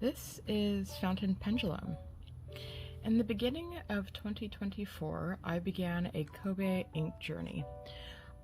This is Fountain Pendulum. In the beginning of 2024, I began a Kobe ink journey.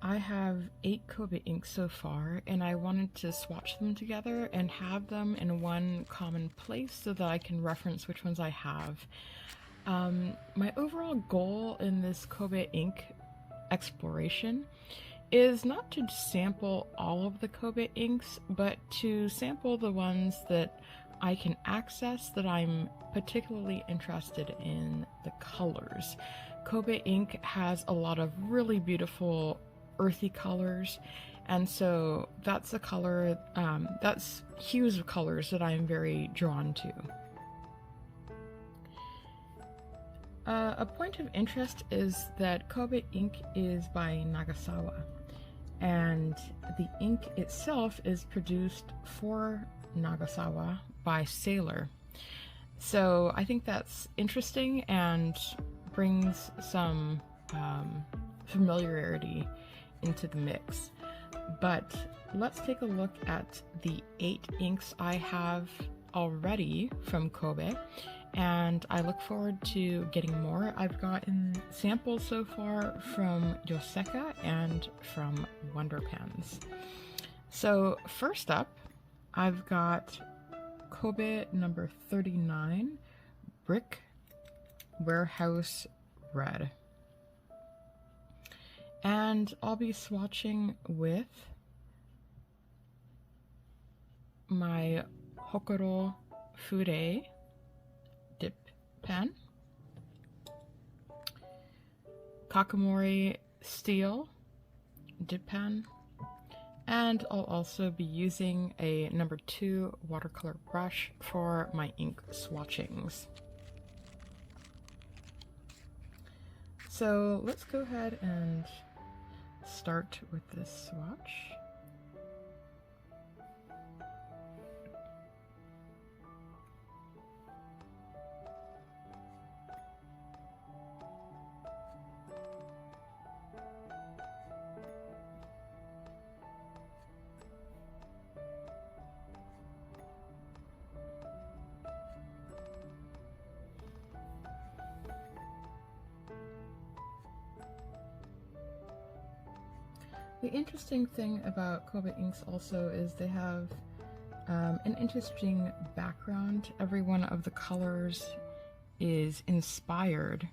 I have 8 Kobe inks so far, and I wanted to swatch them together and have them in one common place so that I can reference which ones I have. My overall goal in this Kobe ink exploration is not to sample all of the Kobe inks, but to sample the ones that I can access that I'm particularly interested in the colors. Kobe ink has a lot of really beautiful earthy colors, and so that's a color, that's hues of colors that I'm very drawn to. A point of interest is that Kobe ink is by Nagasawa, and the ink itself is produced for Nagasawa by Sailor. So I think that's interesting and brings some familiarity into the mix. But let's take a look at the 8 inks I have already from Kobe, and I look forward to getting more. I've gotten samples so far from Yoseka and from Wonder Pens. So first up, I've got Kobe number 39, Brick Warehouse Red. And I'll be swatching with my Hokoro Fure dip pen, Kakamori Steel dip pen, and I'll also be using a number 2 watercolor brush for my ink swatchings. So let's go ahead and start with this swatch. The interesting thing about Kobe inks also is they have an interesting background. Every one of the colors is inspired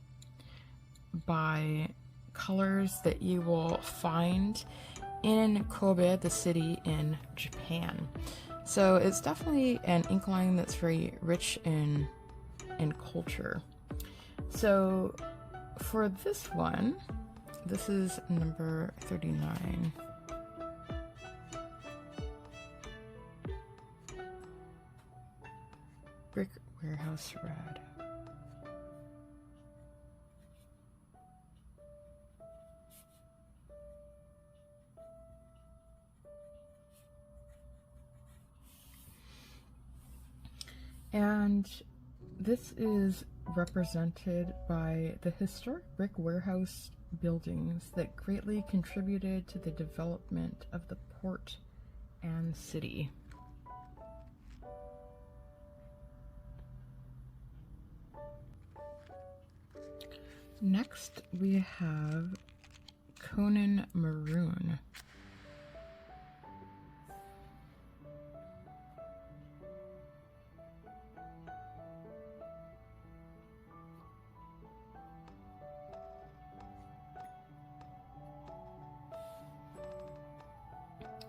by colors that you will find in Kobe, the city in Japan. So it's definitely an ink line that's very rich in culture. So for this one, this is number 39. Brick Warehouse Red. And this is represented by the historic brick warehouse buildings that greatly contributed to the development of the port and city. Next, we have Konan Maroon.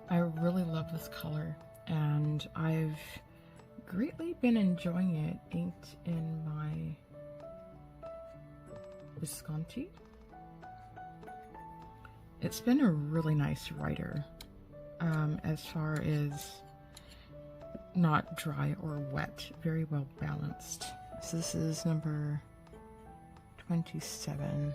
I really love this color, and I've greatly been enjoying it inked in my Visconti. It's been a really nice writer, as far as not dry or wet, very well balanced. So this is number 27.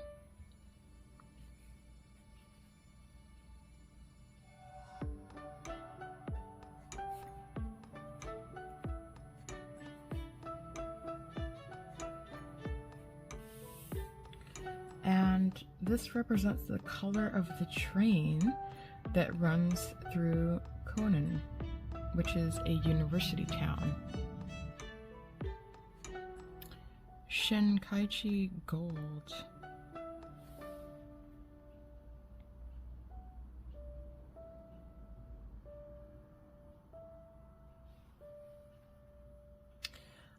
And this represents the color of the train that runs through Konan, which is a university town. Shinkaichi Gold.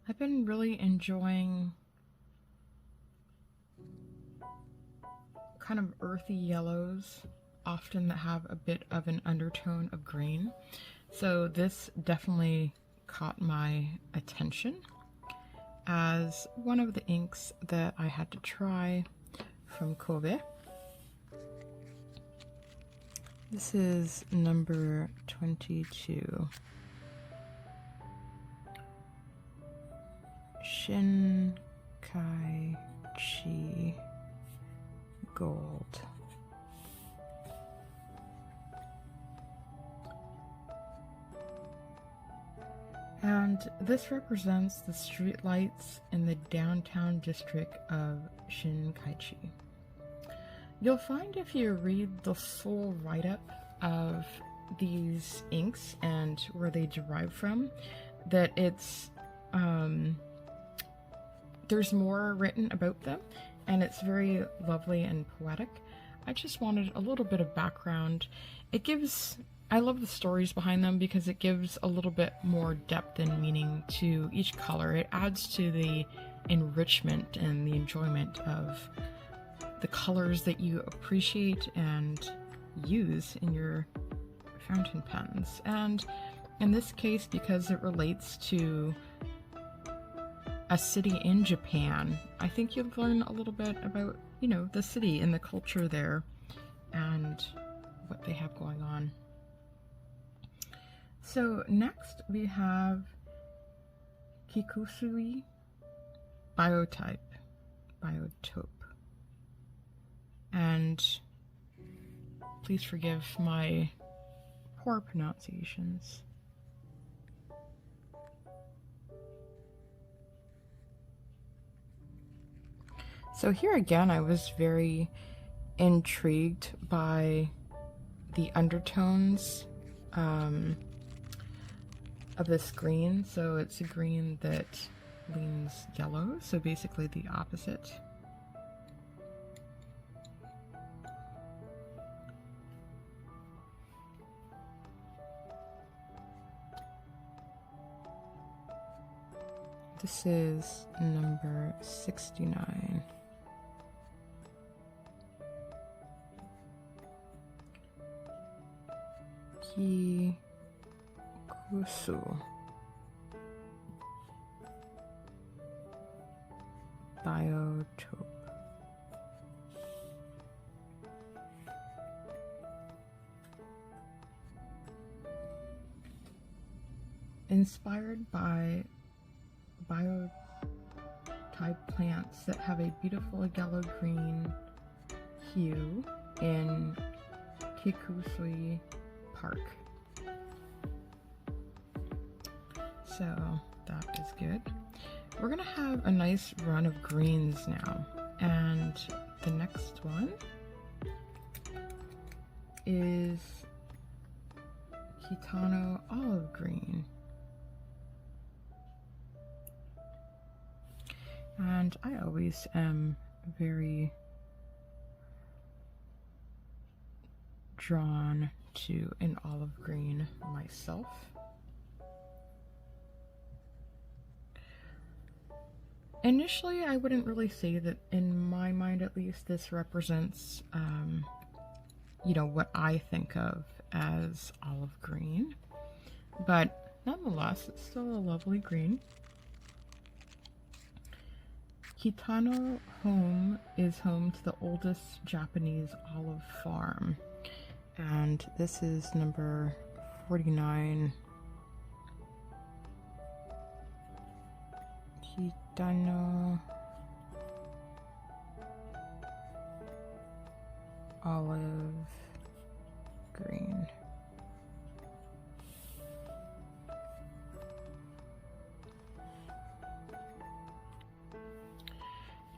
I've been really enjoying kind of earthy yellows, often that have a bit of an undertone of green. So this definitely caught my attention as one of the inks that I had to try from Kobe. This is number 22. Shinkaichi Gold. And this represents the streetlights in the downtown district of Shinkaichi. You'll find if you read the full write-up of these inks and where they derive from, that it's there's more written about them, and it's very lovely and poetic. I just wanted a little bit of background. I love the stories behind them because it gives a little bit more depth and meaning to each color. It adds to the enrichment and the enjoyment of the colors that you appreciate and use in your fountain pens. And in this case, because it relates to a city in Japan, I think you'll learn a little bit about, the city and the culture there and what they have going on. So next we have Kikusui Biotope. And please forgive my poor pronunciations. So here again, I was very intrigued by the undertones of this green. So it's a green that leans yellow, so basically the opposite. This is number 69. Kikusui. Biotope. Inspired by biotype plants that have a beautiful yellow-green hue in Kikusui Park. So that is good. We're gonna have a nice run of greens now, and the next one is Kitano Olive Green. And I always am very drawn to an olive green myself. Initially, I wouldn't really say that, in my mind at least, this represents, what I think of as olive green. But nonetheless, it's still a lovely green. Kitano home is home to the oldest Japanese olive farm. And this is number 49. Kitano olive green.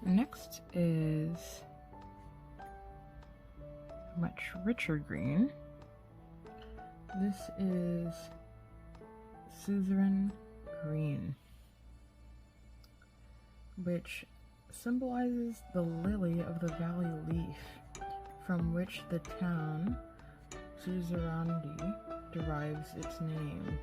Next is a much richer green. This is Suzuran green. which symbolizes the lily of the valley leaf, from which the town Suzuran derives its name.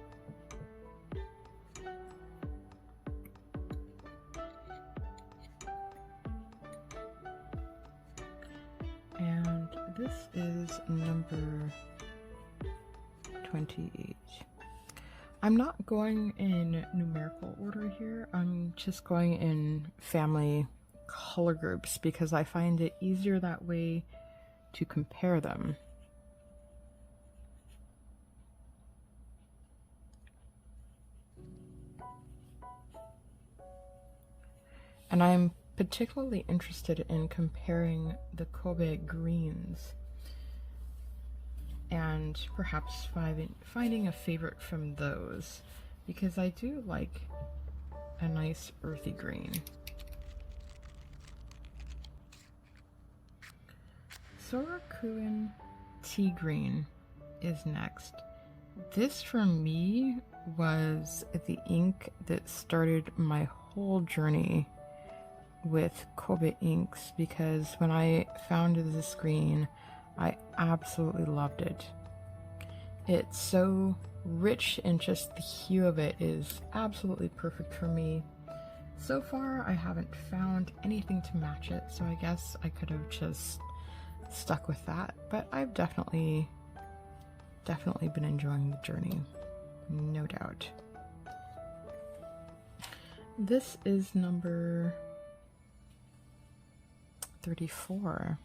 And this is number 28. I'm not going in numerical order here. I'm just going in family color groups because I find it easier that way to compare them. And I'm particularly interested in comparing the Kobe greens and perhaps finding a favorite from those, because I do like a nice earthy green. Sorakuen tea green is next. This for me was the ink that started my whole journey with Kobe inks, because when I found this green, I absolutely loved it. It's so rich and just the hue of it is absolutely perfect for me. So far, I haven't found anything to match it, so I guess I could have just stuck with that, but I've definitely been enjoying the journey, no doubt. This is number 34.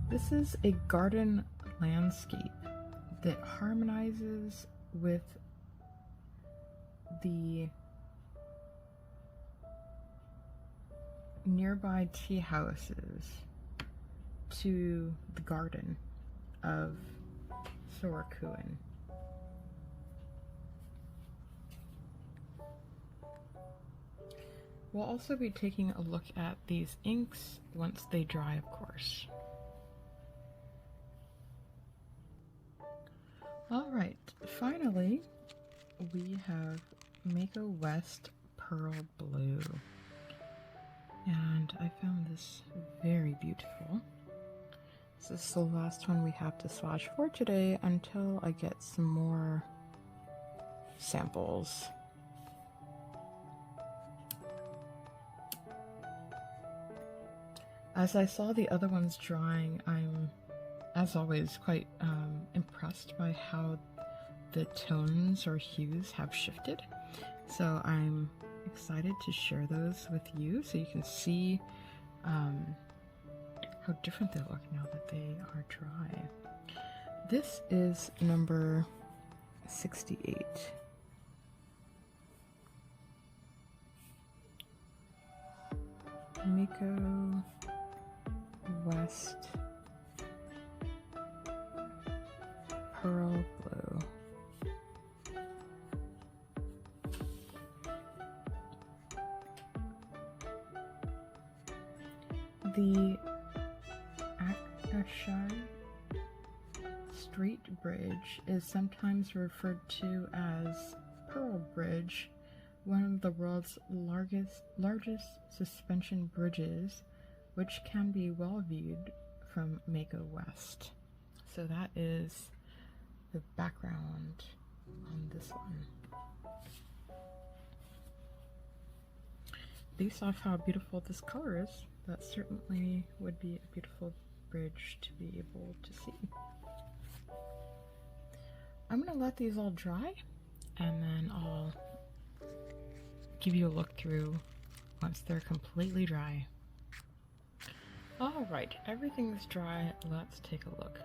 This is a garden landscape that harmonizes with the nearby tea houses to the garden of Sorakuen. We'll also be taking a look at these inks once they dry, of course. Alright, finally, we have Maiko West Pearl Blue. And I found this very beautiful. This is the last one we have to swatch for today until I get some more samples. As I saw the other ones drying, I'm, as always, quite impressed by how the tones or hues have shifted. So I'm excited to share those with you so you can see how different they look now that they are dry. This is number 68. Maiko West Pearl Blue. The Akashai Street Bridge is sometimes referred to as Pearl Bridge, one of the world's largest suspension bridges, which can be well viewed from Maiko West. So that is the background on this one. Based off how beautiful this color is, that certainly would be a beautiful bridge to be able to see. I'm going to let these all dry and then I'll give you a look through once they're completely dry. Alright, everything's dry. Let's take a look.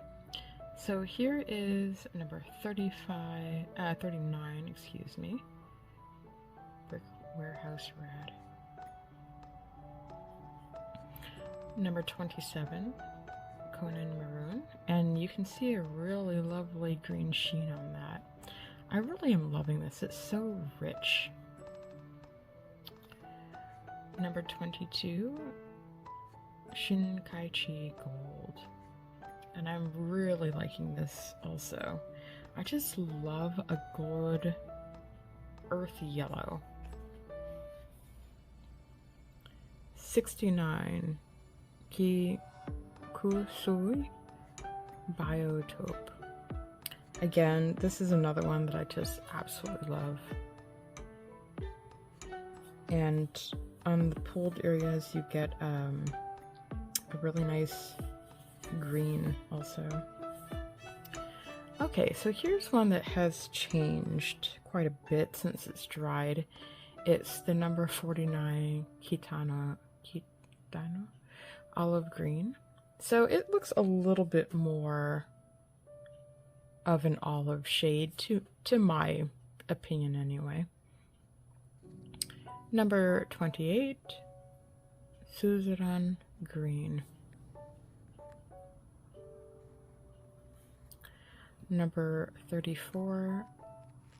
So here is number 39, excuse me. Brick Warehouse Red. Number 27, Konan Maroon, and you can see a really lovely green sheen on that. I really am loving this. It's so rich. Number 22, Shinkaichi Gold. And I'm really liking this also. I just love a gold earth yellow. 69, Kikusui Biotope. Again, this is another one that I just absolutely love. And on the pulled areas, you get a really nice green also. Okay, so here's one that has changed quite a bit since it's dried. It's the number 49 Kitano olive green. So it looks a little bit more of an olive shade to my opinion anyway. Number 28, Suzuran green. Number 34,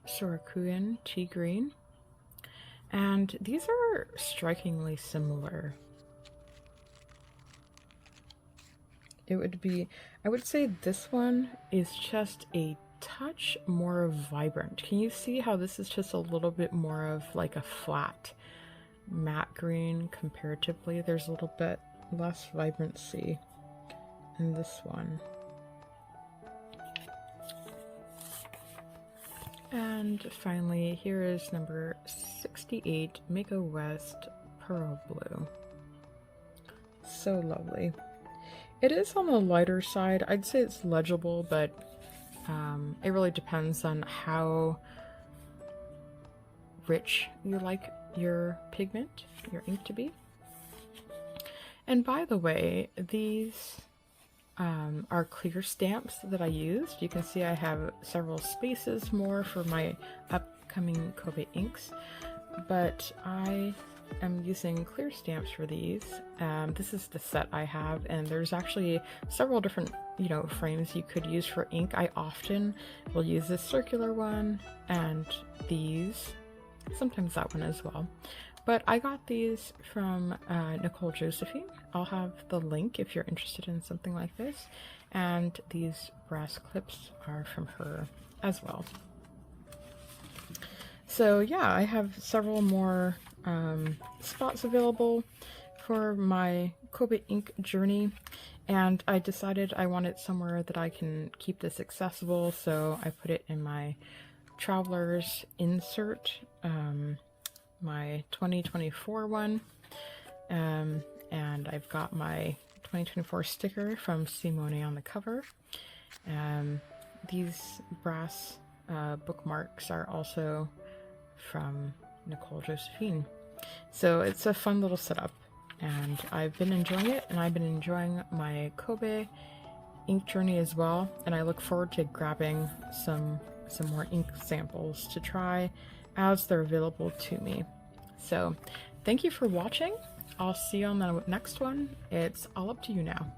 Sorakuen tea green. And these are strikingly similar. It would be, I would say this one is just a touch more vibrant. Can you see how this is just a little bit more of like a flat matte green comparatively? There's a little bit less vibrancy in this one. And finally, here is number 68, Maiko West Pearl Blue. So lovely. It is on the lighter side. I'd say it's legible, but it really depends on how rich you like your pigment, your ink to be. And by the way, these are clear stamps that I used. You can see I have several spaces more for my upcoming Kobe inks, but I am using clear stamps for these. This is the set I have, and there's actually several different, frames you could use for ink. I often will use this circular one and these, sometimes that one as well. But I got these from Nicole Josephine. I'll have the link if you're interested in something like this. And these brass clips are from her as well. So yeah, I have several more spots available for my Kobe ink journey. And I decided I wanted somewhere that I can keep this accessible. So I put it in my traveler's insert. My 2024 one, and I've got my 2024 sticker from Simone on the cover. These brass bookmarks are also from Nicole Josephine. So it's a fun little setup, and I've been enjoying it, and I've been enjoying my Kobe ink journey as well, and I look forward to grabbing some more ink samples to try as they're available to me. So thank you for watching. I'll see you on the next one. It's all up to you now.